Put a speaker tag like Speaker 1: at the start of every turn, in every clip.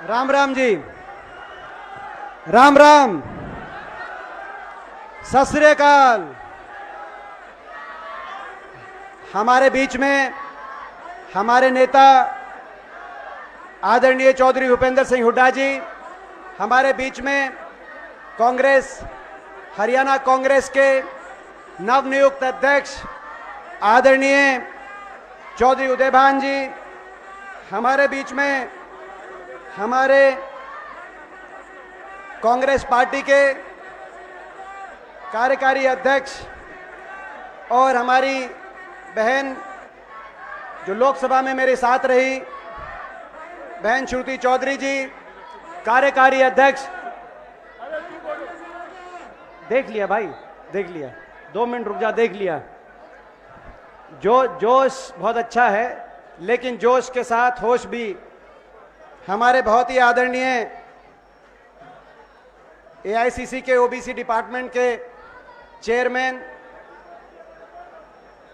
Speaker 1: राम राम जी, राम राम, सत श्री अकाल। हमारे बीच में हमारे नेता आदरणीय चौधरी भूपेंद्र सिंह हुड्डा जी, हमारे बीच में कांग्रेस, हरियाणा कांग्रेस के नवनियुक्त अध्यक्ष आदरणीय चौधरी उदयभान जी, हमारे बीच में हमारे कांग्रेस पार्टी के कार्यकारी अध्यक्ष और हमारी बहन जो लोकसभा में मेरे साथ रही, बहन श्रुति चौधरी जी, कार्यकारी अध्यक्ष। देख लिया भाई, देख लिया, 2 मिनट रुक जा, देख लिया। जोश बहुत अच्छा है, लेकिन जोश के साथ होश भी। हमारे बहुत ही आदरणीय एआईसीसी के ओबीसी डिपार्टमेंट के चेयरमैन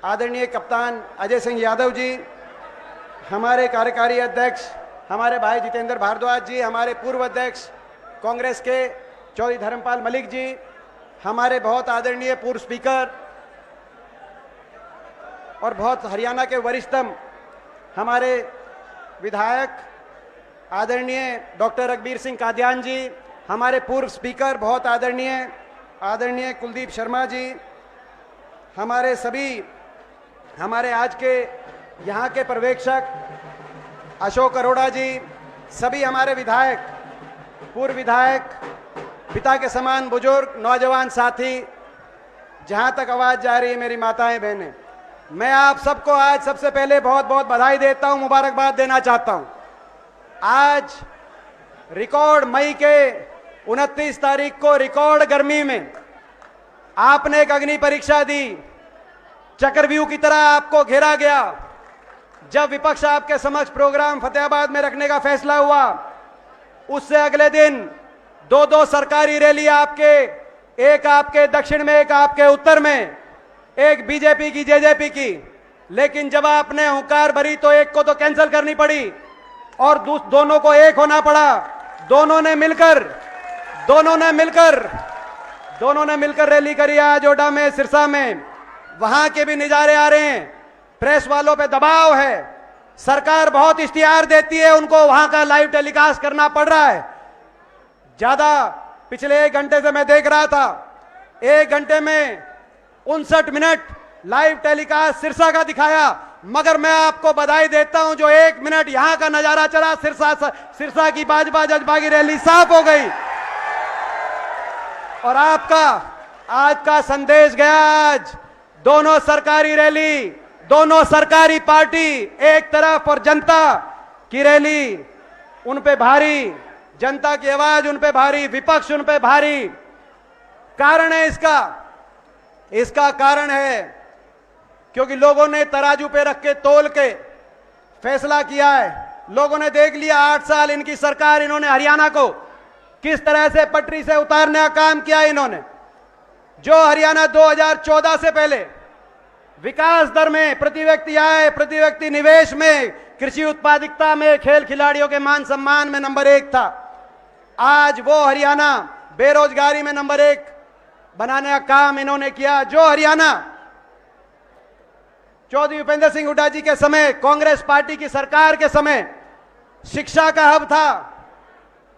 Speaker 1: आदरणीय कप्तान अजय सिंह यादव जी, हमारे कार्यकारी अध्यक्ष हमारे भाई जितेंद्र भारद्वाज जी, हमारे पूर्व अध्यक्ष कांग्रेस के चौधरी धर्मपाल मलिक जी, हमारे बहुत आदरणीय पूर्व स्पीकर और बहुत हरियाणा के वरिष्ठतम हमारे विधायक आदरणीय डॉक्टर रघबीर सिंह कादियान जी, हमारे पूर्व स्पीकर बहुत आदरणीय कुलदीप शर्मा जी, हमारे सभी, हमारे आज के यहाँ के पर्यवेक्षक अशोक अरोड़ा जी, सभी हमारे विधायक, पूर्व विधायक, पिता के समान बुजुर्ग, नौजवान साथी, जहाँ तक आवाज़ जा रही है मेरी माताएं बहनें, मैं आप सबको आज सबसे पहले बहुत बहुत बधाई देता हूँ, मुबारकबाद देना चाहता हूँ। आज रिकॉर्ड मई के 29 तारीख को रिकॉर्ड गर्मी में आपने एक अग्नि परीक्षा दी, चक्रव्यूह की तरह आपको घेरा गया। जब विपक्ष आपके समक्ष प्रोग्राम फतेहाबाद में रखने का फैसला हुआ, उससे अगले दिन 2-2 सरकारी रैली आपके, एक आपके दक्षिण में, एक आपके उत्तर में, एक बीजेपी की, जेजेपी की। लेकिन जब आपने हुंकार भरी तो एक को तो कैंसिल करनी पड़ी और दोनों को एक होना पड़ा। दोनों ने मिलकर रैली करी आज ओडा में, सिरसा में। वहां के भी नजारे आ रहे हैं। प्रेस वालों पे दबाव है, सरकार बहुत इश्तिहार देती है, उनको वहां का लाइव टेलीकास्ट करना पड़ रहा है। ज्यादा पिछले 1 घंटे से मैं देख रहा था, 1 घंटे में 59 मिनट लाइव टेलीकास्ट सिरसा का दिखाया। मगर मैं आपको बधाई देता हूं, जो 1 मिनट यहां का नजारा चला, सिरसा की बाजबा जज्बा की रैली साफ हो गई। और आपका आज का संदेश गया। आज दोनों सरकारी रैली, दोनों सरकारी पार्टी एक तरफ और जनता की रैली उन पे भारी, जनता की आवाज उन पे भारी, विपक्ष उन पे भारी। कारण है इसका कारण है क्योंकि लोगों ने तराजू पे रख के तोल के फैसला किया है। लोगों ने देख लिया 8 साल इनकी सरकार, इन्होंने हरियाणा को किस तरह से पटरी से उतारने का काम किया। इन्होंने जो हरियाणा 2014 से पहले विकास दर में, प्रति व्यक्ति आय, प्रति व्यक्ति निवेश में, कृषि उत्पादकता में, खेल खिलाड़ियों के मान सम्मान में नंबर 1 था, आज वो हरियाणा बेरोजगारी में नंबर 1 बनाने का काम इन्होंने किया। जो हरियाणा चौधरी भूपेंद्र सिंह हुड्डा जी के समय, कांग्रेस पार्टी की सरकार के समय शिक्षा का हब था,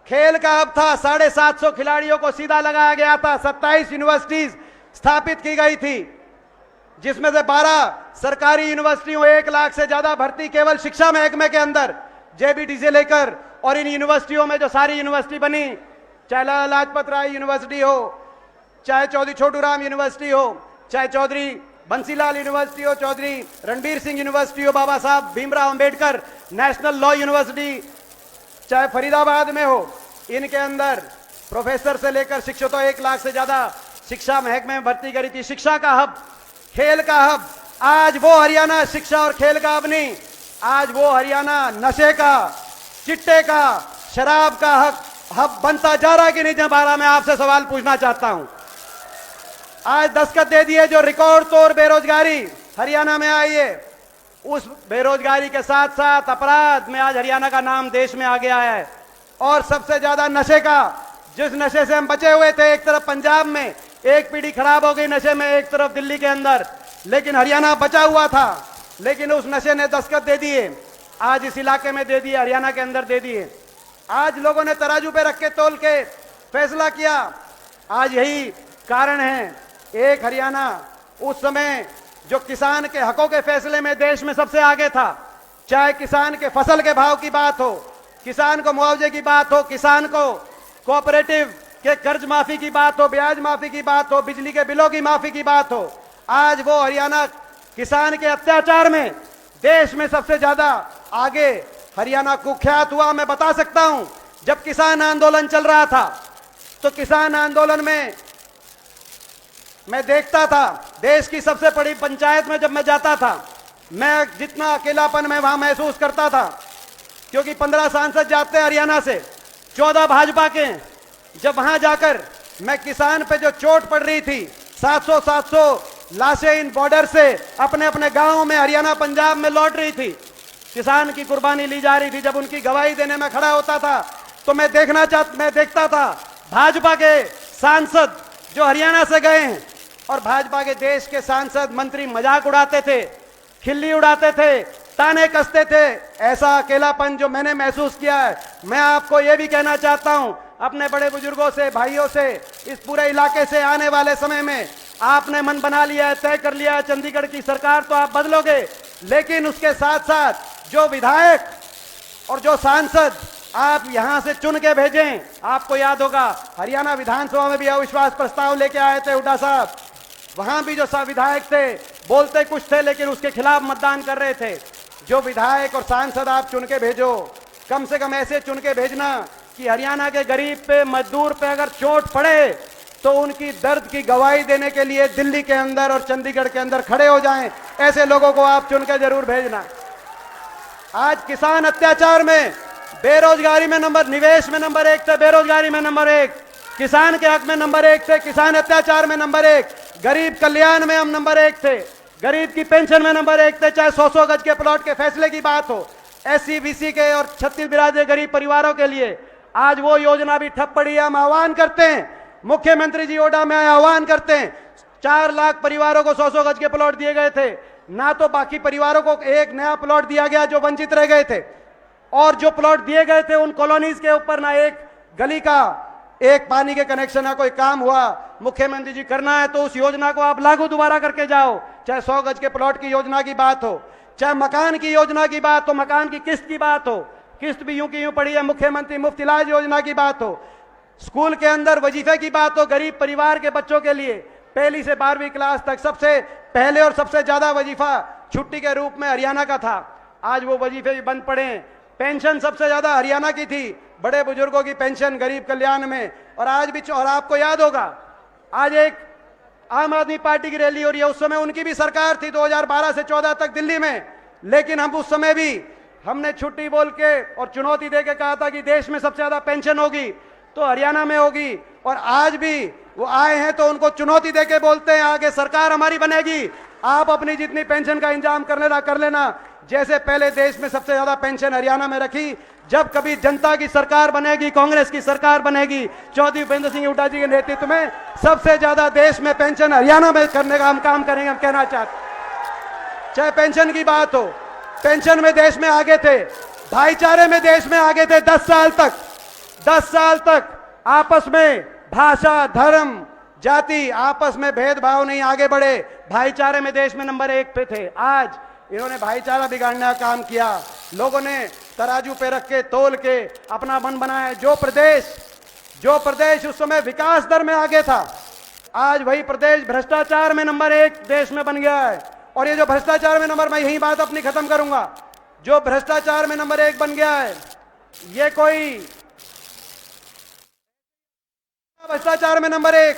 Speaker 1: खेल का हब था, 750 खिलाड़ियों को सीधा लगाया गया था, 27 यूनिवर्सिटीज स्थापित की गई थी, जिसमें से 12 सरकारी यूनिवर्सिटियों, 1 लाख से ज्यादा भर्ती केवल शिक्षा महकमे के अंदर, जेबीटी से लेकर। और इन यूनिवर्सिटियों में जो सारी यूनिवर्सिटी बनी, चाहे लाला लाजपत राय यूनिवर्सिटी हो, चाहे चौधरी छोटूराम यूनिवर्सिटी हो, चाहे चौधरी बंसीलाल यूनिवर्सिटी हो, चौधरी रणबीर सिंह यूनिवर्सिटी हो, बाबा Saheb Bhimrao Ambedkar national law university, चाहे फरीदाबाद में हो, इनके अंदर प्रोफेसर से लेकर शिक्षकों 1 लाख से ज्यादा शिक्षा महकमे में भर्ती करी थी। शिक्षा का हब, खेल का हब। आज वो हरियाणा शिक्षा और खेल का हब नहीं, आज वो हरियाणा नशे का, चिट्टे का, शराब का हब बनता जा रहा है कि नहीं। जब मैं आपसे सवाल पूछना चाहता हूं। आज दस्तखत दे दिए जो रिकॉर्ड तोड़ बेरोजगारी हरियाणा में आई है, उस बेरोजगारी के साथ साथ अपराध में आज हरियाणा का नाम देश में आ गया है। और सबसे ज्यादा नशे का, जिस नशे से हम बचे हुए थे, एक तरफ पंजाब में एक पीढ़ी खराब हो गई नशे में, एक तरफ दिल्ली के अंदर, लेकिन हरियाणा बचा हुआ था। लेकिन उस नशे ने दस्तक दे दिए, आज इस इलाके में दे दिए, हरियाणा के अंदर दे दिए। आज लोगों ने तराजू पे रख के तोल के फैसला किया। आज यही कारण है, एक हरियाणा उस समय जो किसान के हकों के फैसले में देश में सबसे आगे था, चाहे किसान के फसल के भाव की बात हो, किसान को मुआवजे की बात हो, किसान को कोऑपरेटिव के कर्ज माफी की बात हो, ब्याज माफी की बात हो, बिजली के बिलों की माफी की बात हो, आज वो हरियाणा किसान के अत्याचार में देश में सबसे ज्यादा आगे हरियाणा कुख्यात हुआ। मैं बता सकता हूं, जब किसान आंदोलन चल रहा था तो किसान आंदोलन में मैं देखता था, देश की सबसे बड़ी पंचायत में जब मैं जाता था, मैं जितना अकेलापन मैं वहां महसूस करता था, क्योंकि 15 सांसद जाते हैं हरियाणा से, 14 भाजपा के। जब वहां जाकर मैं किसान पे जो चोट पड़ रही थी, 700 लाशें इन बॉर्डर से अपने अपने गांवों में हरियाणा पंजाब में लौट रही थी, किसान की कुर्बानी ली जा रही थी। जब उनकी गवाही देने में खड़ा होता था तो मैं देखता था भाजपा के सांसद जो हरियाणा से गए हैं, और भाजपा के देश के सांसद मंत्री मजाक उड़ाते थे, खिल्ली उड़ाते थे, ताने कसते थे। ऐसा अकेलापन जो मैंने महसूस किया है, मैं आपको यह भी कहना चाहता हूं, अपने बड़े बुजुर्गों से, भाइयों से, इस पूरे इलाके से आने वाले समय में आपने मन बना लिया है, तय कर लिया है, चंडीगढ़ की सरकार तो आप बदलोगे, लेकिन उसके साथ साथ जो विधायक और जो सांसद आप यहां से चुन के भेजें। आपको याद होगा हरियाणा विधानसभा में भी अविश्वास प्रस्ताव लेके आए थे हुड्डा साहब, वहां भी जो विधायक थे बोलते कुछ थे लेकिन उसके खिलाफ मतदान कर रहे थे। जो विधायक और सांसद आप चुन के भेजो, कम से कम ऐसे चुन के भेजना कि हरियाणा के गरीब पे, मजदूर पे अगर चोट पड़े तो उनकी दर्द की गवाही देने के लिए दिल्ली के अंदर और चंडीगढ़ के अंदर खड़े हो जाएं। ऐसे लोगों को आप चुन के जरूर भेजना। आज किसान अत्याचार में, बेरोजगारी में निवेश में नंबर 1 थे, बेरोजगारी में नंबर 1, किसान के हक में नंबर 1 थे, किसान अत्याचार में नंबर 1, गरीब कल्याण में हम नंबर 1 थे, गरीब की पेंशन में नंबर 1 थे। चाहे 100 गज के प्लॉट के फैसले की बात हो, SC BC के और 36 बिराजे गरीब परिवारों के लिए, आज वो योजना भी ठप पड़ी है। हम आह्वान करते हैं, मुख्यमंत्री जी ओडा में आह्वान करते हैं, 4 लाख परिवारों को 100 गज के प्लॉट दिए गए थे, ना तो बाकी परिवारों को एक नया प्लॉट दिया गया जो वंचित रह गए थे, और जो प्लॉट दिए गए थे उन कॉलोनीज के ऊपर ना एक गली का, एक पानी के कनेक्शन, ना कोई काम हुआ। मुख्यमंत्री जी, करना है तो उस योजना को आप लागू दोबारा करके जाओ, चाहे 100 गज के प्लॉट की योजना की बात हो, चाहे मकान की योजना की बात हो, मकान की किस्त की बात हो, किस्त भी यूं की यूं पड़ी है, मुख्यमंत्री मुफ्त इलाज योजना की बात हो, स्कूल के अंदर वजीफे की बात हो, गरीब परिवार के बच्चों के लिए 1ली से 12वीं क्लास तक सबसे पहले और सबसे ज्यादा वजीफा छुट्टी के रूप में हरियाणा का था। आज वो वजीफे भी बंद पड़े हैं। पेंशन सबसे ज्यादा हरियाणा की थी, बड़े बुजुर्गों की पेंशन गरीब कल्याण में। और आज भी, और आपको याद होगा, आज एक आम आदमी पार्टी की रैली हो रही है, उस समय उनकी भी सरकार थी 2012 से 14 तक दिल्ली में, लेकिन हम उस समय भी हमने छुट्टी बोल के और चुनौती दे के कहा था कि देश में सबसे ज्यादा पेंशन होगी तो हरियाणा में होगी। और आज भी वो आए हैं तो उनको चुनौती दे के बोलते हैं आगे सरकार हमारी बनेगी, आप अपनी जितनी पेंशन का इंतजाम कर लेना। जैसे पहले देश में सबसे ज्यादा पेंशन हरियाणा में रखी, जब कभी जनता की सरकार बनेगी, कांग्रेस की सरकार बनेगी, चौधरी भूपेंद्र सिंह हुड्डा जी के नेतृत्व में सबसे ज्यादा देश में पेंशन हरियाणा में करने का हम काम करेंगे। हम कहना चाहते, चाहे पेंशन की बात हो, पेंशन में देश में आगे थे, भाईचारे में देश में आगे थे। 10 साल तक आपस में भाषा, धर्म, जाति, आपस में भेदभाव नहीं, आगे बढ़े, भाईचारे में देश में नंबर 1 पे थे। आज इन्होंने भाईचारा बिगाड़ने का काम किया, लोगों ने तराजू पे रख के तोल के अपना मन बनाया। जो प्रदेश उस समय विकास दर में आगे था, आज वही प्रदेश भ्रष्टाचार में नंबर 1 देश में बन गया है। और ये जो भ्रष्टाचार में नंबर, मैं यही बात अपनी खत्म करूंगा, जो भ्रष्टाचार में नंबर 1 बन गया है, ये कोई भ्रष्टाचार में नंबर 1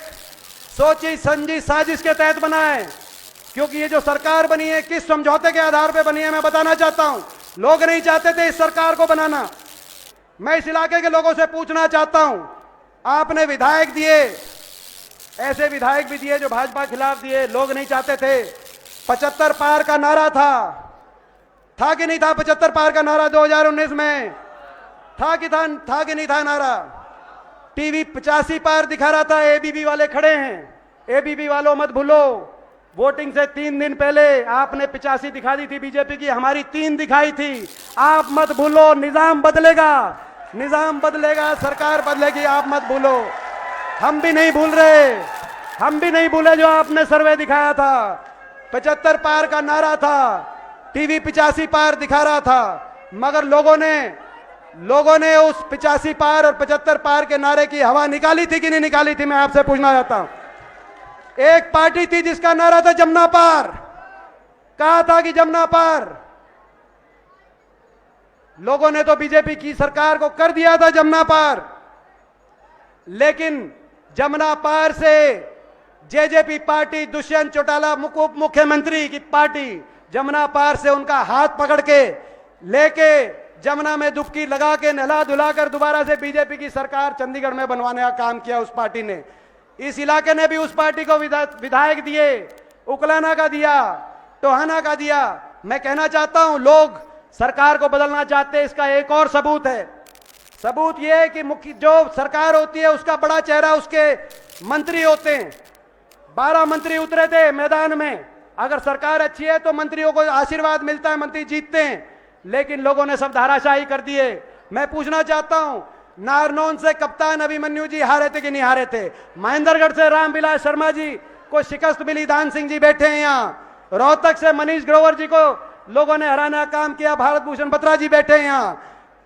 Speaker 1: सोची समझी साजिश के तहत बना है। क्योंकि ये जो सरकार बनी है किस समझौते के आधार पर बनी है मैं बताना चाहता हूं। लोग नहीं चाहते थे इस सरकार को बनाना। मैं इस इलाके के लोगों से पूछना चाहता हूं, आपने विधायक दिए, ऐसे विधायक भी दिए जो भाजपा खिलाफ दिए, लोग नहीं चाहते थे। 75 पार का नारा था कि नहीं था? 75 पार का नारा 2019 में था कि नहीं था नारा? टीवी 85 पार दिखा रहा था। एबीवी वाले खड़े हैं। एबीवी वालों मत भूलो, वोटिंग से 3 दिन पहले आपने 85 दिखा दी थी बीजेपी की, हमारी 3 दिखाई थी। आप मत भूलो, निजाम बदलेगा, निजाम बदलेगा, सरकार बदलेगी, आप मत भूलो। हम भी नहीं भूल रहे, हम भी नहीं भूले जो आपने सर्वे दिखाया था। 75 पार का नारा था, टीवी 85 पार दिखा रहा था, मगर लोगों ने उस 85 पार और 75 पार के नारे की हवा निकाली थी कि नहीं निकाली थी? मैं आपसे पूछना चाहता हूं। एक पार्टी थी जिसका नारा था जमुना पार, कहा था कि जमुना पार। लोगों ने तो बीजेपी की सरकार को कर दिया था जमुना पार, लेकिन जमुना पार से जेजेपी पार्टी, दुष्यंत चौटाला उप मुख्यमंत्री की पार्टी, जमुना पार से उनका हाथ पकड़ के लेके जमुना में डुबकी लगा के नहला धुला कर दोबारा से बीजेपी की सरकार चंडीगढ़ में बनवाने का काम किया उस पार्टी ने। इस इलाके ने भी उस पार्टी को विधायक दिए, उकलाना का दिया, टोहाना का दिया। मैं कहना चाहता हूं, लोग सरकार को बदलना चाहते हैं, इसका एक और सबूत है। सबूत यह है कि मुख्य जो सरकार होती है उसका बड़ा चेहरा उसके मंत्री होते हैं। 12 मंत्री उतरे थे मैदान में। अगर सरकार अच्छी है तो मंत्रियों को आशीर्वाद मिलता है, मंत्री जीतते हैं, लेकिन लोगों ने सब धाराशाही कर दिए। मैं पूछना चाहता हूं, नारनौन से कप्तान अभिमन्यु जी हारे थे कि नहीं हारे थे? महेंद्रगढ़ से रामविलास शर्मा जी को शिकस्त मिली, दान सिंह जी बैठे हैं यहाँ। रोहतक से मनीष ग्रोवर जी को लोगों ने हराने का काम किया, भारत भूषण बत्रा जी बैठे हैं यहाँ।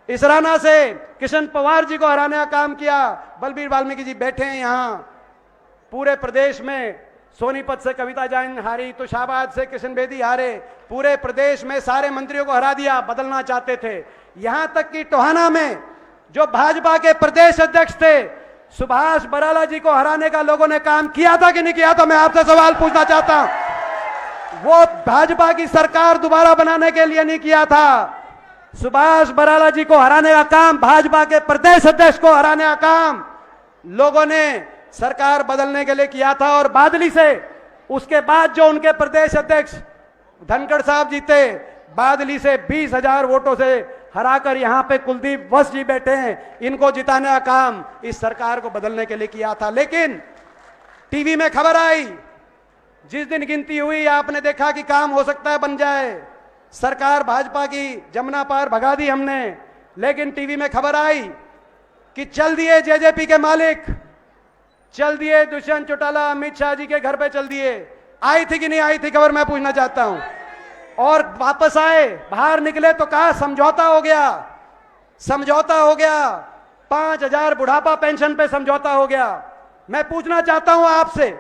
Speaker 1: इसराना से किशन पवार जी को हराने का काम किया, बलबीर वाल्मीकि जी बैठे हैं यहाँ। पूरे प्रदेश में सोनीपत से कविता जैन हारी, तुषाबाद से किशन बेदी हारे। पूरे प्रदेश में सारे मंत्रियों को हरा दिया, बदलना चाहते थे। यहां तक कि टोहाना में जो भाजपा के प्रदेश अध्यक्ष थे सुभाष बराला जी को हराने का लोगों ने काम किया था कि नहीं किया था? मैं आपसे सवाल पूछना चाहता हूं। वो भाजपा की सरकार दोबारा बनाने के लिए नहीं किया था। सुभाष बराला जी को हराने का काम, भाजपा के प्रदेश अध्यक्ष को हराने का काम लोगों ने सरकार बदलने के लिए किया था। और बादली से उसके बाद जो उनके प्रदेश अध्यक्ष धनखड़ साहब जीते, बादली से 20,000 वोटों से हराकर यहां पे कुलदीप वत्स जी बैठे हैं। इनको जिताने का काम इस सरकार को बदलने के लिए किया था। लेकिन टीवी में खबर आई, जिस दिन गिनती हुई आपने देखा कि काम हो सकता है बन जाए। सरकार भाजपा की जमुना पार भगा दी हमने, लेकिन टीवी में खबर आई कि चल दिए जेजेपी के मालिक, चल दिए दुष्यंत चौटाला अमित शाह जी के घर पे चल दिए। आई थी कि नहीं आई थी खबर? मैं पूछना चाहता हूं। और वापस आए, बाहर निकले तो कहा समझौता हो गया, समझौता हो गया। 5,000 बुढ़ापा पेंशन पे समझौता हो गया। मैं पूछना चाहता हूं आपसे,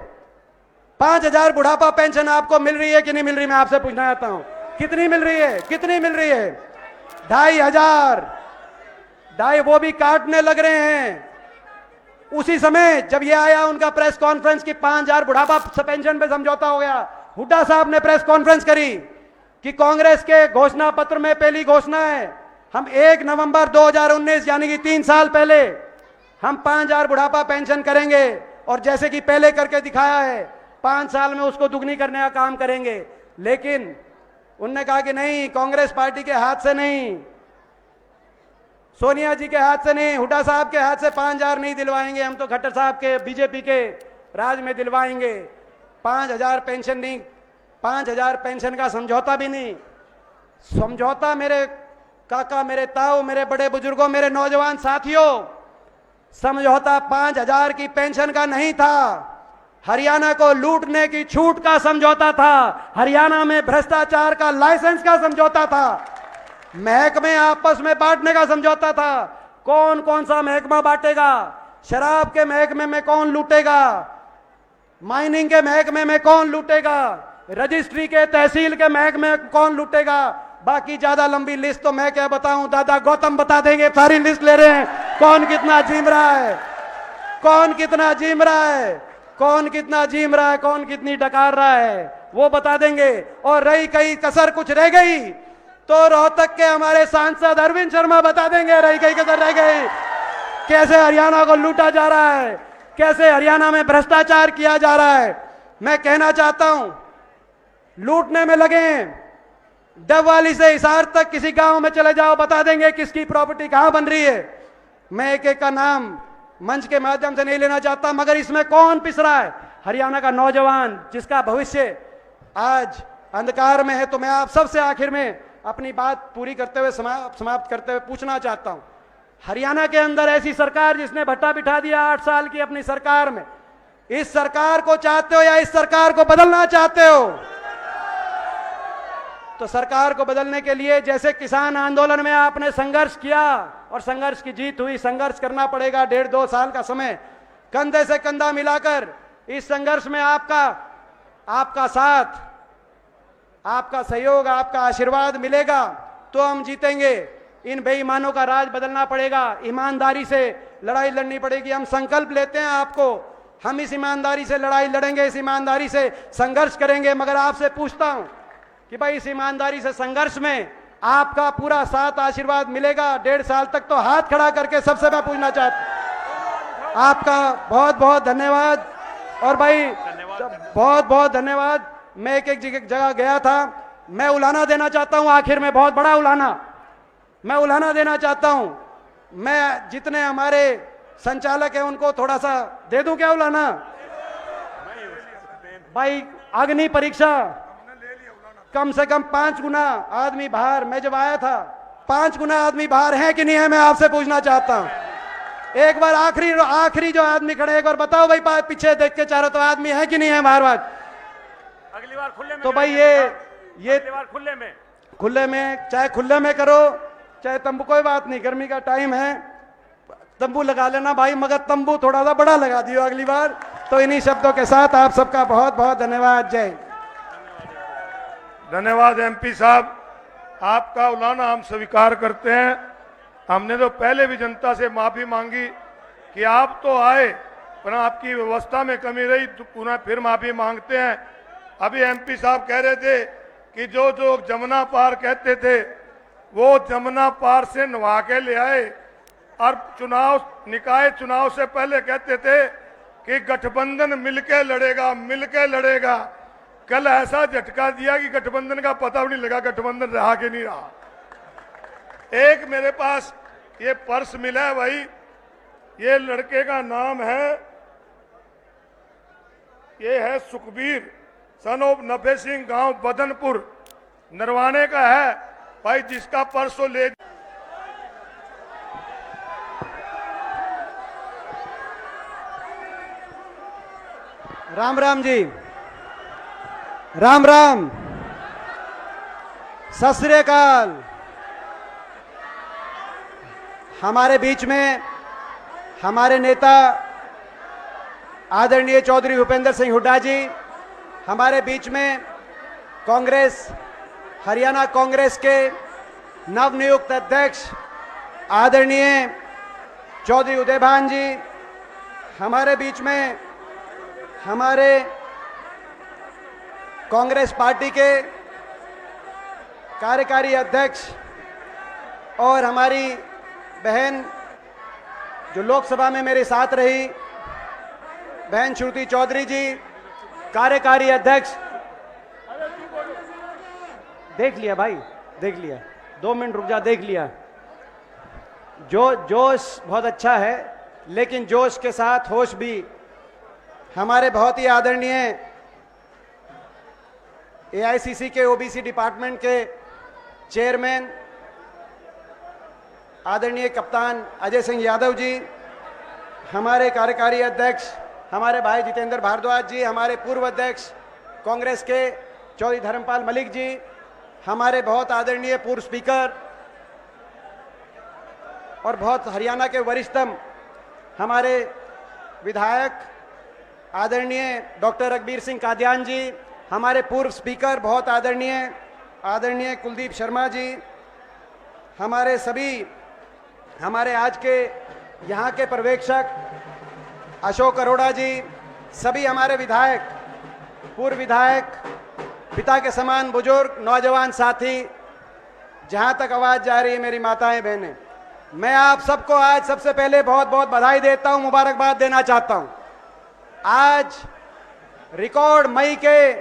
Speaker 1: 5,000 बुढ़ापा पेंशन आपको मिल रही है कि नहीं मिल रही? मैं आपसे पूछना चाहता हूं, कितनी मिल रही है? कितनी मिल रही है? 2,500। वो भी काटने लग रहे हैं। उसी समय जब ये आया उनका प्रेस कॉन्फ्रेंस की 5,000 बुढ़ापा पेंशन पे समझौता हो गया, हुड्डा साहब ने प्रेस कॉन्फ्रेंस करी कि कांग्रेस के घोषणा पत्र में पहली घोषणा है, हम 1 नवंबर 2019 यानी कि 3 साल पहले हम 5,000 बुढ़ापा पेंशन करेंगे, और जैसे कि पहले करके दिखाया है 5 साल में उसको दुगनी करने का काम करेंगे। लेकिन उनने कहा कि नहीं, कांग्रेस पार्टी के हाथ से नहीं, सोनिया जी के हाथ से नहीं, हुड्डा साहब के हाथ से 5,000 नहीं दिलवाएंगे, हम तो खट्टर साहब के बीजेपी के राज में दिलवाएंगे। 5,000 पेंशन नहीं, 5,000 पेंशन का समझौता भी नहीं। समझौता मेरे काका, मेरे ताऊ, मेरे बड़े बुजुर्गों, मेरे नौजवान साथियों, समझौता 5,000 की पेंशन का नहीं था, हरियाणा को लूटने की छूट का समझौता था, हरियाणा में भ्रष्टाचार का लाइसेंस का समझौता था, महकमे आपस में बांटने का समझौता था। कौन कौन सा महकमा बांटेगा? शराब के महकमे में कौन लूटेगा? माइनिंग के महकमे में कौन लूटेगा? रजिस्ट्री के, तहसील के महकमे में कौन लूटेगा? बाकी ज्यादा लंबी लिस्ट तो मैं क्या बताऊं, दादा गौतम बता देंगे। सारी लिस्ट ले रहे हैं, कौन कितना जीम रहा है, कौन कितना जीम रहा है, कौन कितना जीम रहा है, कौन कितनी डकार रहा है, वो बता देंगे। और रही कहीं कसर कुछ रह गई तो रोहतक के हमारे सांसद अरविंद शर्मा बता देंगे रही कहीं कसर रह गई, कैसे हरियाणा को लूटा जा रहा है, कैसे हरियाणा में भ्रष्टाचार किया जा रहा है। मैं कहना चाहता हूं, लूटने में लगे हैं, डबवाली से हिसार तक किसी गांव में चले जाओ, बता देंगे किसकी प्रॉपर्टी कहां बन रही है। मैं एक एक का नाम मंच के माध्यम से नहीं लेना चाहता, मगर इसमें कौन पिस रहा है? हरियाणा का नौजवान जिसका भविष्य आज अंधकार में है। तो मैं आप सबसे आखिर में अपनी बात पूरी करते हुए समाप्त करते हुए पूछना चाहता हूं, हरियाणा के अंदर ऐसी सरकार जिसने भट्टा बिठा दिया 8 साल की अपनी सरकार में, इस सरकार को चाहते हो या इस सरकार को बदलना चाहते हो? तो सरकार को बदलने के लिए जैसे किसान आंदोलन में आपने संघर्ष किया और संघर्ष की जीत हुई, संघर्ष करना पड़ेगा 1.5-2 साल का समय, कंधे से कंधा मिलाकर इस संघर्ष में आपका साथ, आपका सहयोग, आपका आशीर्वाद मिलेगा तो हम जीतेंगे। इन बेईमानों का राज बदलना पड़ेगा, ईमानदारी से लड़ाई लड़नी पड़ेगी। हम संकल्प लेते हैं आपको, हम इस ईमानदारी से लड़ाई लड़ेंगे, इस ईमानदारी से संघर्ष करेंगे। मगर आपसे पूछता हूं कि भाई इस ईमानदारी से संघर्ष में आपका पूरा साथ, आशीर्वाद मिलेगा 1.5 साल तक? तो हाथ खड़ा करके सबसे मैं पूछना चाहता हूं। आपका बहुत बहुत धन्यवाद। और भाई बहुत बहुत धन्यवाद। मैं एक जगह गया था, मैं उलाना देना चाहता हूं आखिर में, बहुत बड़ा उलाना मैं उलाना देना चाहता हूं। मैं जितने हमारे संचालक हैं उनको थोड़ा सा दे दूं क्या उलाना? भाई अग्नि परीक्षा कम से कम 5 गुना आदमी बाहर, मैं जब आया था 5 गुना आदमी बाहर है कि नहीं है, मैं आपसे पूछना चाहता हूं। एक बार आखिरी जो आदमी खड़े, एक बार बताओ भाई, पीछे देख के चारों तो आदमी है कि नहीं है बाहर?
Speaker 2: अगली बार खुले में।
Speaker 1: तो भाई ये
Speaker 2: अगली बार खुले
Speaker 1: में चाहे खुले में करो चाहे तंबू, कोई बात नहीं, गर्मी का टाइम है, तंबू लगा लेना भाई, मगर तंबू थोड़ा सा बड़ा लगा दियो अगली बार। तो इन्हीं शब्दों के साथ आप सबका बहुत बहुत धन्यवाद। जय हिंद।
Speaker 3: धन्यवाद एमपी साहब, आपका उलाना हम स्वीकार करते हैं। हमने तो पहले भी जनता से माफी मांगी कि आप तो आए पर आपकी व्यवस्था में कमी रही, तो पुनः फिर माफी मांगते हैं। अभी एमपी साहब कह रहे थे कि जो जमुना पार कहते थे वो जमुना पार से नवा के ले आए, और निकाय चुनाव से पहले कहते थे कि गठबंधन मिलके लड़ेगा। कल ऐसा झटका दिया कि गठबंधन का पता भी नहीं लगा गठबंधन रहा कि नहीं रहा। एक मेरे पास ये पर्स मिला है भाई, ये लड़के का नाम है, ये है सुखबीर सन ऑफ नफे सिंह, गांव बदनपुर, नरवाने का है भाई। जिसका पर्स हो ले।
Speaker 1: राम राम जी, राम राम, सत श्री अकाल। हमारे बीच में हमारे नेता आदरणीय चौधरी भूपेंद्र सिंह हुड्डा जी, हमारे बीच में कांग्रेस, हरियाणा कांग्रेस के नवनियुक्त अध्यक्ष आदरणीय चौधरी उदयभान जी, हमारे बीच में हमारे कांग्रेस पार्टी के कार्यकारी अध्यक्ष और हमारी बहन जो लोकसभा में मेरे साथ रही, बहन श्रुति चौधरी जी, कार्यकारी अध्यक्ष। देख लिया भाई, देख लिया, 2 मिनट रुक जा, देख लिया। जोश बहुत अच्छा है, लेकिन जोश के साथ होश भी। हमारे बहुत ही आदरणीय एआईसीसी के ओबीसी डिपार्टमेंट के चेयरमैन आदरणीय कप्तान अजय सिंह यादव जी, हमारे कार्यकारी अध्यक्ष हमारे भाई जितेंद्र भारद्वाज जी, हमारे पूर्व अध्यक्ष कांग्रेस के चौधरी धर्मपाल मलिक जी, हमारे बहुत आदरणीय पूर्व स्पीकर और बहुत हरियाणा के वरिष्ठतम हमारे विधायक आदरणीय डॉक्टर रघबीर सिंह कादियान जी, हमारे पूर्व स्पीकर बहुत आदरणीय कुलदीप शर्मा जी, हमारे सभी, हमारे आज के यहाँ के पर्यवेक्षक अशोक अरोड़ा जी, सभी हमारे विधायक, पूर्व विधायक, पिता के समान बुजुर्ग, नौजवान साथी, जहाँ तक आवाज़ जा रही है मेरी माताएं बहनें, मैं आप सबको आज सबसे पहले बहुत बहुत बधाई देता हूँ, मुबारकबाद देना चाहता हूँ। आज रिकॉर्ड मई के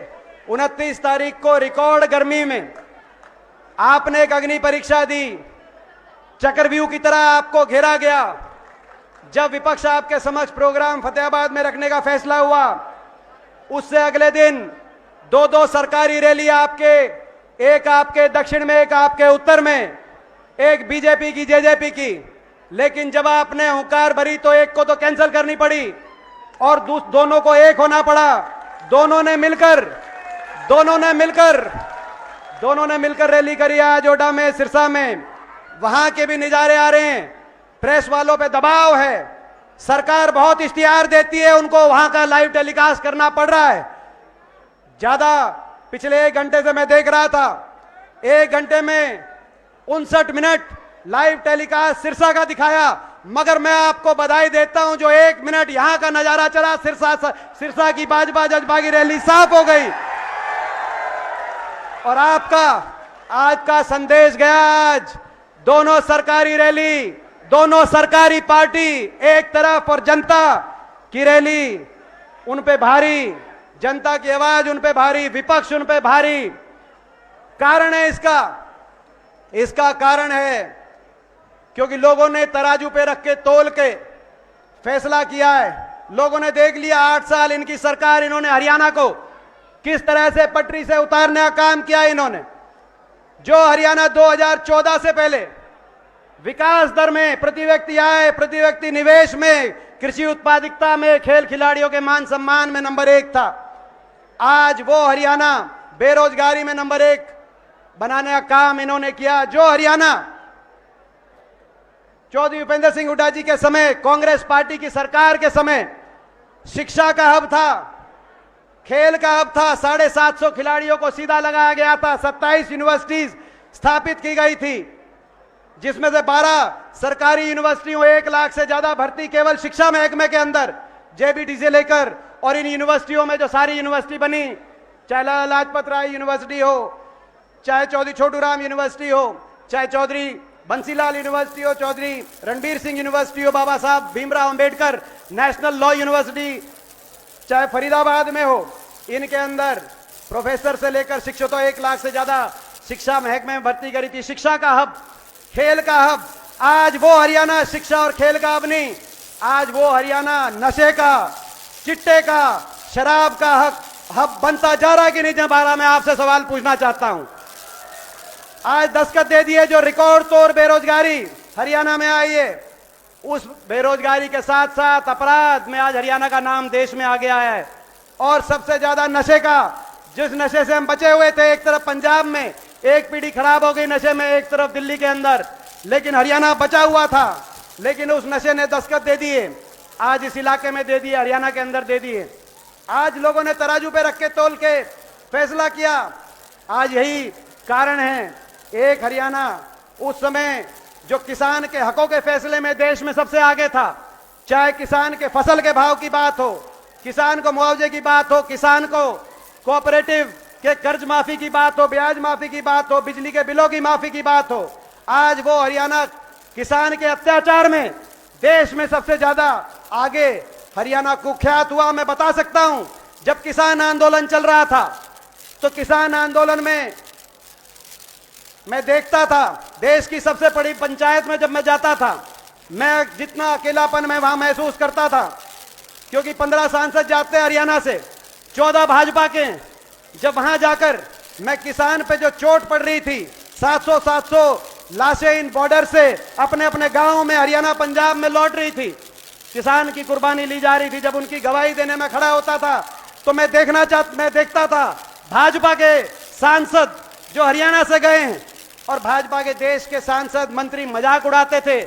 Speaker 1: 29 तारीख को रिकॉर्ड गर्मी में आपने एक अग्नि परीक्षा दी, चक्रव्यूह की तरह आपको घेरा गया। जब विपक्ष आपके समक्ष प्रोग्राम फतेहाबाद में रखने का फैसला हुआ, उससे अगले दिन दो दो सरकारी रैली आपके, एक आपके दक्षिण में, एक आपके उत्तर में, एक बीजेपी की जेजेपी की। लेकिन जब आपने हुंकार भरी तो एक को तो कैंसिल करनी पड़ी और दोनों को एक होना पड़ा। दोनों ने मिलकर रैली करी आज ओडा में, सिरसा में। वहां के भी नजारे आ रहे हैं। प्रेस वालों पे दबाव है, सरकार बहुत इश्तिहार देती है, उनको वहां का लाइव टेलीकास्ट करना पड़ रहा है। ज्यादा पिछले 1 घंटे से मैं देख रहा था, 1 घंटे में 59 मिनट लाइव टेलीकास्ट सिरसा का दिखाया। मगर मैं आपको बधाई देता हूं, जो 1 मिनट यहां का नजारा चला, सिरसा की बाजपा जज्बा की रैली साफ हो गई। और आपका आज का संदेश गया। आज दोनों सरकारी रैली, दोनों सरकारी पार्टी एक तरफ और जनता की रैली उन पे भारी, जनता की आवाज उन पे भारी, विपक्ष उन पे भारी। कारण है इसका कारण है क्योंकि लोगों ने तराजू पे रख के तोल के फैसला किया है। लोगों ने देख लिया 8 साल इनकी सरकार, इन्होंने हरियाणा को किस तरह से पटरी से उतारने का काम किया। इन्होंने जो हरियाणा 2014 से पहले विकास दर में, प्रति व्यक्ति आय, प्रति व्यक्ति निवेश में, कृषि उत्पादकता में, खेल खिलाड़ियों के मान सम्मान में नंबर 1 था, आज वो हरियाणा बेरोजगारी में नंबर 1 बनाने का काम इन्होंने किया। जो हरियाणा चौधरी उपेंद्र सिंह हुड्डा जी के समय, कांग्रेस पार्टी की सरकार के समय शिक्षा का हब था, खेल का हब था, 750 खिलाड़ियों को सीधा लगाया गया था, 27 यूनिवर्सिटीज स्थापित की गई थी, जिसमें से 12 सरकारी यूनिवर्सिटियों, 1 लाख से ज्यादा भर्ती केवल शिक्षा महकमे के अंदर, जेबीटी से लेकर। और इन यूनिवर्सिटियों में जो सारी यूनिवर्सिटी बनी, चाहे लाला लाजपत राय यूनिवर्सिटी हो, चाहे चौधरी छोटूराम यूनिवर्सिटी हो, चाहे चौधरी बंसीलाल यूनिवर्सिटी हो, चौधरी रणबीर सिंह यूनिवर्सिटी हो, बाबा Saheb Bhimrao Ambedkar national law university, चाहे फरीदाबाद में हो, इनके अंदर प्रोफेसर से लेकर शिक्षकों 1 लाख से ज्यादा शिक्षा महकमे में भर्ती करी थी। शिक्षा का हब, खेल का हब। आज वो हरियाणा शिक्षा और खेल का हब नहीं, आज वो हरियाणा नशे का, चिट्टे का, शराब का हब बनता जा रहा है कि नहीं? जब बारा मैं आपसे सवाल पूछना चाहता हूं। आज दस्तखत दे दिए जो रिकॉर्ड तोड़ बेरोजगारी हरियाणा में आई है, उस बेरोजगारी के साथ साथ अपराध में आज हरियाणा का नाम देश में आ गया है। और सबसे ज्यादा नशे का, जिस नशे से हम बचे हुए थे, एक तरफ पंजाब में एक पीढ़ी खराब हो गई नशे में, एक तरफ दिल्ली के अंदर, लेकिन हरियाणा बचा हुआ था। लेकिन उस नशे ने दस्तखत दे दिए, आज इस इलाके में दे दिए, हरियाणा के अंदर दे दिए। आज लोगों ने तराजू पे रख के तोल के फैसला किया। आज यही कारण है, एक हरियाणा उस समय जो किसान के हकों के फैसले में देश में सबसे आगे था, चाहे किसान के फसल के भाव की बात हो, किसान को मुआवजे की बात हो, किसान को कोऑपरेटिव के कर्ज माफी की बात हो, ब्याज माफी की बात हो, बिजली के बिलों की माफी की बात हो, आज वो हरियाणा किसान के अत्याचार में देश में सबसे ज्यादा आगे हरियाणा कुख्यात हुआ। मैं बता सकता हूं, जब किसान आंदोलन चल रहा था तो किसान आंदोलन में मैं देखता था, देश की सबसे बड़ी पंचायत में जब मैं जाता था, मैं जितना अकेलापन मैं वहां महसूस करता था, क्योंकि 15 सांसद जाते हैं हरियाणा से, 14 भाजपा के। जब वहां जाकर मैं किसान पे जो चोट पड़ रही थी, 700 लाशें इन बॉर्डर से अपने अपने गांवों में हरियाणा पंजाब में लौट रही थी, किसान की कुर्बानी ली जा रही थी। जब उनकी गवाही देने में खड़ा होता था तो मैं देखता था भाजपा के सांसद जो हरियाणा से गए हैं, और भाजपा के देश के सांसद मंत्री मजाक उड़ाते थे,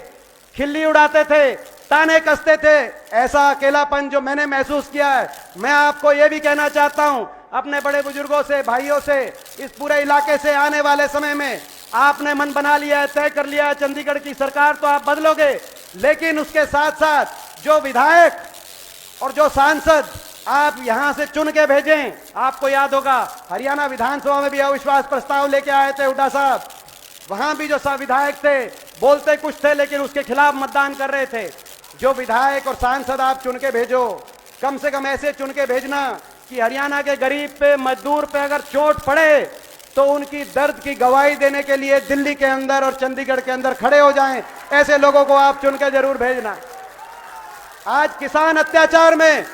Speaker 1: खिल्ली उड़ाते थे, ताने कसते थे। ऐसा अकेलापन जो मैंने महसूस किया है, मैं आपको यह भी कहना चाहता हूं, अपने बड़े बुजुर्गों से, भाइयों से, इस पूरे इलाके से आने वाले समय में आपने मन बना लिया है, तय कर लिया है, चंडीगढ़ की सरकार तो आप बदलोगे, लेकिन उसके साथ साथ जो विधायक और जो सांसद आप यहां से चुन के भेजें। आपको याद होगा हरियाणा विधानसभा में भी अविश्वास प्रस्ताव लेके आए थे हुड्डा साहब, वहां भी जो विधायक थे बोलते कुछ थे लेकिन उसके खिलाफ मतदान कर रहे थे। जो विधायक और सांसद आप चुन के भेजो, कम से कम ऐसे चुन के भेजना कि हरियाणा के गरीब पे, मजदूर पे अगर चोट पड़े तो उनकी दर्द की गवाही देने के लिए दिल्ली के अंदर और चंडीगढ़ के अंदर खड़े हो जाएं। ऐसे लोगों को आप चुनकर जरूर भेजना। आज किसान अत्याचार में,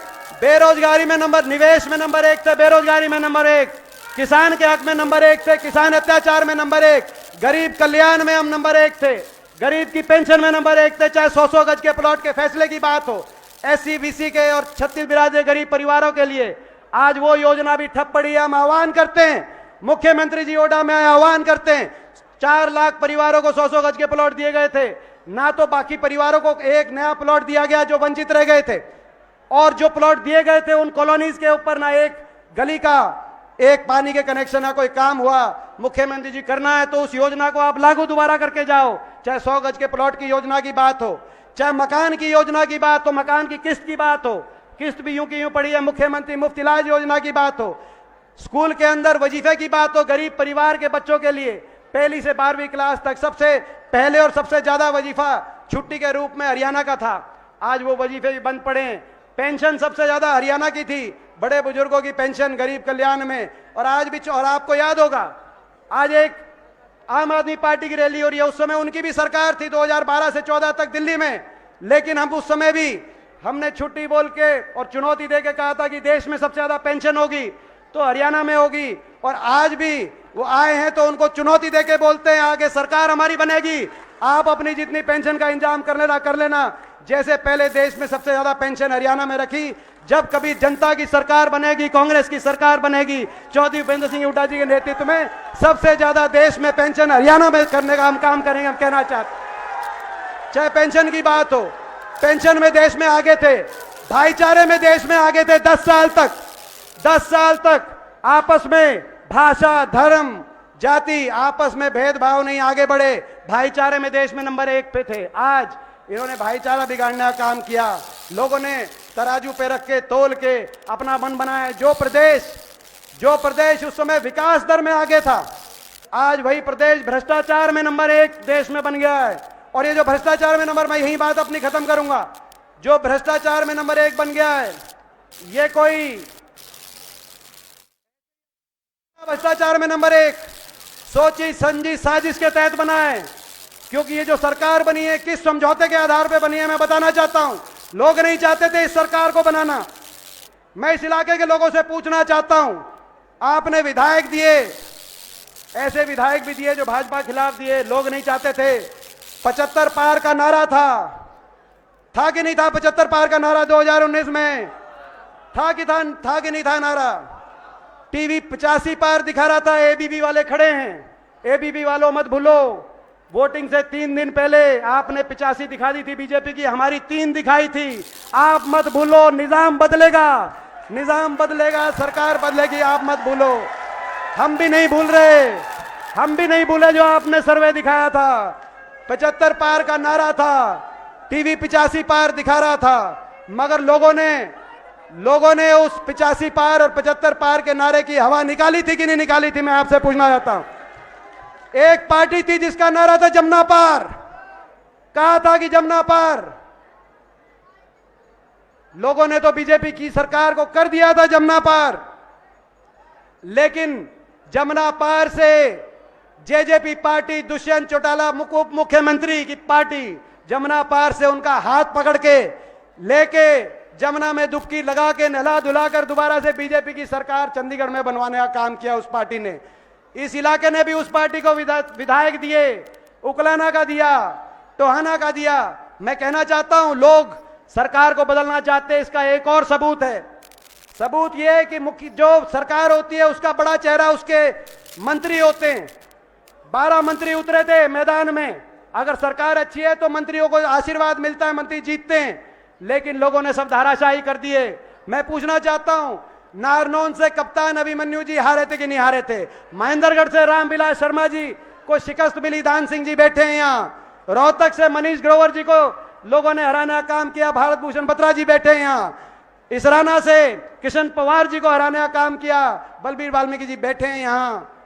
Speaker 1: बेरोजगारी में नंबर, निवेश में नंबर 1 थे, बेरोजगारी में नंबर 1, किसान के हक में नंबर 1 थे, किसान अत्याचार में नंबर 1, गरीब कल्याण में हम नंबर 1 थे, गरीब की पेंशन में नंबर 1 थे, चाहे 100-100 गज के प्लॉट के फैसले की बात हो, SC BC के और 36 बिरादरी गरीब परिवारों के लिए आज वो योजना भी ठप पड़ी है। हम आह्वान करते हैं, मुख्यमंत्री जी ओडा में आह्वान करते हैं, 4 लाख परिवारों को 100-100 गज के प्लॉट दिए गए थे, ना तो बाकी परिवारों को एक नया प्लॉट दिया गया जो वंचित रह गए थे, और जो प्लॉट दिए गए थे उन कॉलोनीज के ऊपर ना एक गली का एक पानी के कनेक्शन ना कोई काम हुआ। मुख्यमंत्री जी, करना है तो उस योजना को आप लागू दोबारा करके जाओ, चाहे 100 गज के प्लॉट की योजना की बात हो, चाहे मकान की योजना की बात हो, मकान की किस्त की बात हो, किस्त भी यूं की यूं पड़ी है, मुख्यमंत्री मुफ्त इलाज योजना की बात हो, स्कूल के अंदर वजीफे की बात हो, गरीब परिवार के बच्चों के लिए पहली से 12वीं क्लास तक सबसे पहले और सबसे ज्यादा वजीफा छुट्टी के रूप में हरियाणा का था। आज वो वजीफे भी बंद पड़े हैं। पेंशन सबसे ज्यादा हरियाणा की थी, बड़े बुजुर्गों की पेंशन गरीब कल्याण में। और आज भी, और आपको याद होगा, आज एक आम आदमी पार्टी की रैली हो रही है, उस समय उनकी भी सरकार थी 2012 से 14 तक दिल्ली में, लेकिन हम उस समय भी हमने छुट्टी बोल के और चुनौती दे के कहा था कि देश में सबसे ज्यादा पेंशन होगी तो हरियाणा में होगी। और आज भी वो आए हैं तो उनको चुनौती देके बोलते हैं आगे सरकार हमारी बनेगी, आप अपनी जितनी पेंशन का इंतजाम कर लेना। जैसे पहले देश में सबसे ज्यादा पेंशन हरियाणा में रखी, जब कभी जनता की सरकार बनेगी, कांग्रेस की सरकार बनेगी, चौधरी भूपेंद्र सिंह हुड्डा जी के नेतृत्व में सबसे ज्यादा देश में पेंशन हरियाणा में करने का हम काम करेंगे। हम कहना चाहते, चाहे पेंशन की बात हो, पेंशन में देश में आगे थे, भाईचारे में देश में आगे थे। 10 साल तक आपस में भाषा, धर्म, जाति, आपस में भेदभाव नहीं, आगे बढ़े, भाईचारे में देश में नंबर 1 पे थे। आज इन्होंने भाईचारा बिगाड़ने का काम किया, लोगों ने तराजू पे रख के तोल के अपना मन बनाया। जो प्रदेश उस समय विकास दर में आगे था, आज वही प्रदेश भ्रष्टाचार में नंबर 1 देश में बन गया है। और ये जो भ्रष्टाचार में नंबर, मैं यही बात अपनी खत्म करूंगा, जो भ्रष्टाचार में नंबर 1 बन गया है, ये कोई भ्रष्टाचार में नंबर 1 सोची समझी साजिश के तहत बना है। क्योंकि ये जो सरकार बनी है किस समझौते के आधार पर बनी है मैं बताना चाहता हूं। लोग नहीं चाहते थे इस सरकार को बनाना। मैं इस इलाके के लोगों से पूछना चाहता हूं, आपने विधायक दिए, ऐसे विधायक भी दिए जो भाजपा खिलाफ दिए, लोग नहीं चाहते थे। 75 पार का नारा था कि नहीं था? 75 पार का नारा 2019 में था कि नहीं था नारा? टीवी 85 पार दिखा रहा था। एबीवी वाले खड़े हैं, एबीवी वालों मत भूलो, वोटिंग से 3 दिन पहले आपने 85 दिखा दी थी बीजेपी की, हमारी 3 दिखाई थी। आप मत भूलो, निजाम बदलेगा, सरकार बदलेगी, आप मत भूलो। हम भी नहीं भूले जो आपने सर्वे दिखाया था। 75 पार का नारा था, टीवी 85 पार दिखा रहा था, मगर लोगों ने उस 85 पार और 75 पार के नारे की हवा निकाली थी कि नहीं निकाली थी? मैं आपसे पूछना चाहता हूं। एक पार्टी थी जिसका नारा था जमुना पार, कहा था कि जमुना पार। लोगों ने तो बीजेपी की सरकार को कर दिया था जमुना पार, लेकिन जमुना पार से जेजेपी पार्टी, दुष्यंत चौटाला उप मुख्यमंत्री की पार्टी, जमुना पार से उनका हाथ पकड़ के लेके जमुना में डुबकी लगा के नहला धुला कर दोबारा से बीजेपी की सरकार चंडीगढ़ में बनवाने का काम किया उस पार्टी ने। इस इलाके ने भी उस पार्टी को विधायक दिए, उकलाना का दिया, टोहाना का दिया। मैं कहना चाहता हूं, लोग सरकार को बदलना चाहते हैं, इसका एक और सबूत है। सबूत यह है कि मुख्य जो सरकार होती है उसका बड़ा चेहरा उसके मंत्री होते हैं। 12 मंत्री उतरे थे मैदान में। अगर सरकार अच्छी है तो मंत्रियों को आशीर्वाद मिलता है, मंत्री जीतते हैं, लेकिन लोगों ने सब धाराशाही कर दिए। मैं पूछना चाहता हूं, नारनौल से कप्तान अभिमन्यु जी हारे थे कि नहीं हारे थे? महेंद्रगढ़ से रामविलास शर्मा जी को शिकस्त मिली, दान सिंह जी बैठे हैं यहाँ। रोहतक से मनीष ग्रोवर जी को लोगों ने हराने का काम किया, भारत भूषण बत्रा जी बैठे हैं यहाँ। इसराना से किशन पवार जी को हराने का काम किया, बलबीर वाल्मीकि जी बैठे हैं यहाँ।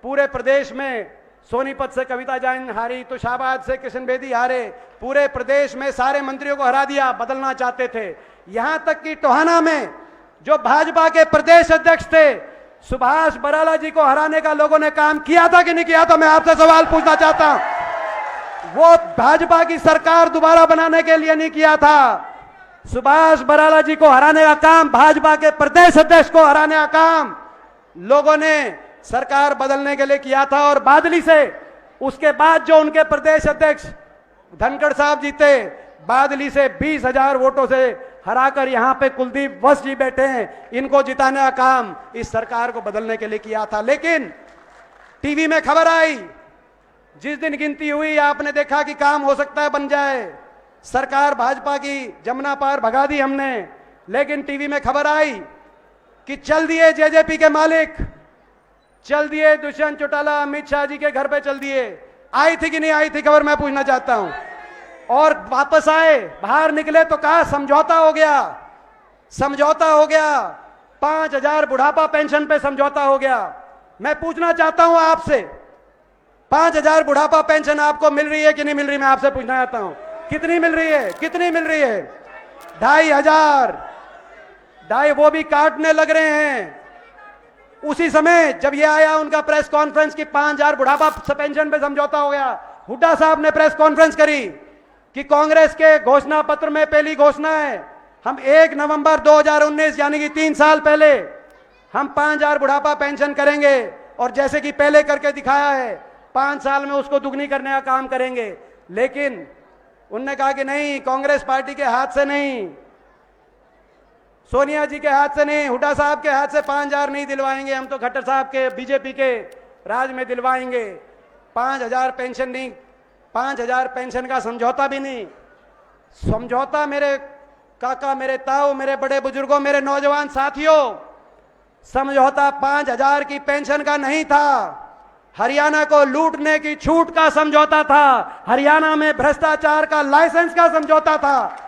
Speaker 1: पूरे प्रदेश में सोनीपत से कविता जैन हारी, तुषाबाद से किशन बेदी हारे। पूरे प्रदेश में सारे मंत्रियों को हरा दिया, बदलना चाहते थे। यहां तक कि टोहाना में जो भाजपा के प्रदेश अध्यक्ष थे, सुभाष बराला जी को हराने का लोगों ने काम किया था कि नहीं किया था? मैं आपसे सवाल पूछना चाहता हूं। वो भाजपा की सरकार दोबारा बनाने के लिए नहीं किया था। सुभाष बराला जी को हराने का काम, भाजपा के प्रदेश अध्यक्ष को हराने का काम लोगों ने सरकार बदलने के लिए किया था। और बादली से उसके बाद जो उनके प्रदेश अध्यक्ष धनखड़ साहब जीते, बादली से 20,000 वोटों से हराकर यहां पे कुलदीप वत्स जी बैठे हैं। इनको जिताने का काम इस सरकार को बदलने के लिए किया था। लेकिन टीवी में खबर आई, जिस दिन गिनती हुई आपने देखा कि काम हो सकता है बन जाए, सरकार भाजपा की जमुना पार भगा दी हमने। लेकिन टीवी में खबर आई कि चल दिए जेजेपी के मालिक, चल दिए दुष्यंत चौटाला, अमित शाह जी के घर पे चल दिए। आई थी कि नहीं आई थी खबर? मैं पूछना चाहता हूं। और वापस आए, बाहर निकले तो कहा समझौता हो गया, समझौता हो गया, 5,000 बुढ़ापा पेंशन पे समझौता हो गया। मैं पूछना चाहता हूं आपसे, 5,000 बुढ़ापा पेंशन आपको मिल रही है कि नहीं मिल रही? मैं आपसे पूछना चाहता हूं, कितनी मिल रही है? कितनी मिल रही है? 2,500। वो भी काटने लग रहे हैं। उसी समय जब ये आया उनका प्रेस कॉन्फ्रेंस की 5,000 बुढ़ापा पेंशन पे समझौता हो गया, हुड्डा साहब ने प्रेस कॉन्फ्रेंस करी कि कांग्रेस के घोषणा पत्र में पहली घोषणा है, हम 1 नवंबर 2019 यानी कि 3 साल पहले हम 5,000 बुढ़ापा पेंशन करेंगे। और जैसे कि पहले करके दिखाया है, 5 साल में उसको दुगनी करने का काम करेंगे। लेकिन उनने कहा कि नहीं, कांग्रेस पार्टी के हाथ से नहीं, सोनिया जी के हाथ से नहीं, हुड्डा साहब के हाथ से 5,000 नहीं दिलवाएंगे, हम तो खट्टर साहब के बीजेपी के राज में दिलवाएंगे। 5,000 पेंशन नहीं, 5,000 पेंशन का समझौता भी नहीं। समझौता मेरे काका, मेरे ताऊ, मेरे बड़े बुजुर्गों, मेरे नौजवान साथियों, समझौता 5,000 की पेंशन का नहीं था, हरियाणा को लूटने की छूट का समझौता था, हरियाणा में भ्रष्टाचार का लाइसेंस का समझौता था,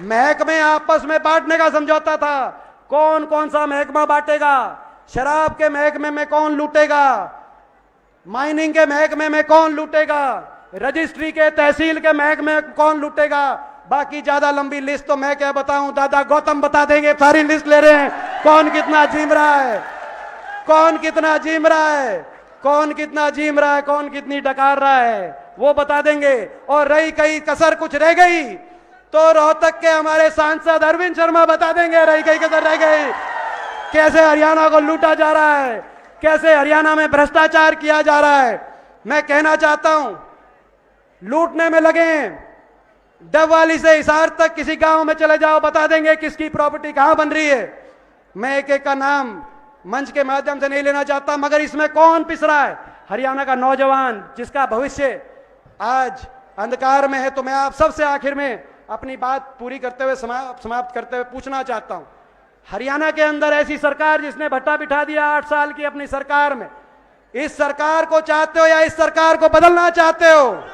Speaker 1: महकमे आपस में बांटने का समझौता था। कौन कौन सा महकमा बांटेगा? शराब के महकमे में कौन लूटेगा? माइनिंग के महकमे में कौन लूटेगा? रजिस्ट्री के, तहसील के महकमे में कौन लूटेगा? बाकी ज्यादा लंबी लिस्ट तो मैं क्या बताऊं, दादा गौतम बता देंगे। सारी लिस्ट ले रहे हैं, कौन कितना जीम रहा है, कौन कितना जीम रहा है, कौन कितना जीम रहा है, कौन कितनी डकार रहा है, वो बता देंगे। और रही कहीं कसर कुछ रह गई तो रोहतक के हमारे सांसद अरविंद शर्मा बता देंगे, रही कहीं कसर रह गई, कैसे हरियाणा को लूटा जा रहा है, कैसे हरियाणा में भ्रष्टाचार किया जा रहा है। मैं कहना चाहता हूं, लूटने में लगे हैं। डबवाली से हिसार तक किसी गांव में चले जाओ, बता देंगे किसकी प्रॉपर्टी कहां बन रही है। मैं एक एक का नाम मंच के माध्यम से नहीं लेना चाहता, मगर इसमें कौन पिस रहा है? हरियाणा का नौजवान, जिसका भविष्य आज अंधकार में है। तो मैं आप सबसे आखिर में अपनी बात पूरी करते हुए, समाप्त करते हुए पूछना चाहता हूं, हरियाणा के अंदर ऐसी सरकार जिसने भट्टा बिठा दिया 8 साल की अपनी सरकार में, इस सरकार को चाहते हो या इस सरकार को बदलना चाहते हो?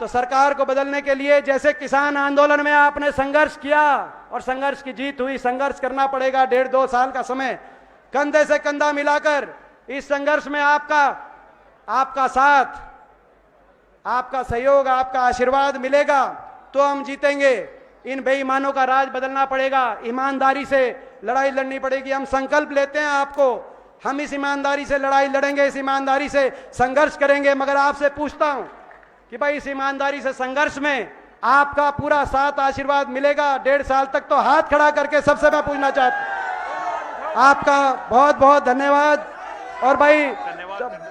Speaker 1: तो सरकार को बदलने के लिए जैसे किसान आंदोलन में आपने संघर्ष किया और संघर्ष की जीत हुई, संघर्ष करना पड़ेगा। 1.5-2 साल का समय, कंधे से कंधा मिलाकर इस संघर्ष में आपका साथ, आपका सहयोग, आपका आशीर्वाद मिलेगा तो हम जीतेंगे। इन बेईमानों का राज बदलना पड़ेगा, ईमानदारी से लड़ाई लड़नी पड़ेगी। हम संकल्प लेते हैं आपको, हम इस ईमानदारी से लड़ाई लड़ेंगे, इस ईमानदारी से संघर्ष करेंगे। मगर आपसे पूछता हूं कि भाई इस ईमानदारी से संघर्ष में आपका पूरा साथ, आशीर्वाद मिलेगा 1.5 साल तक? तो हाथ खड़ा करके सबसे मैं पूछना चाहता हूं। आपका बहुत बहुत धन्यवाद। और भाई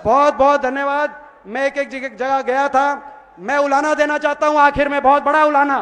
Speaker 1: बहुत बहुत धन्यवाद। मैं एक जगह गया था, मैं उलाना देना चाहता हूं आखिर में, बहुत बड़ा उलाना।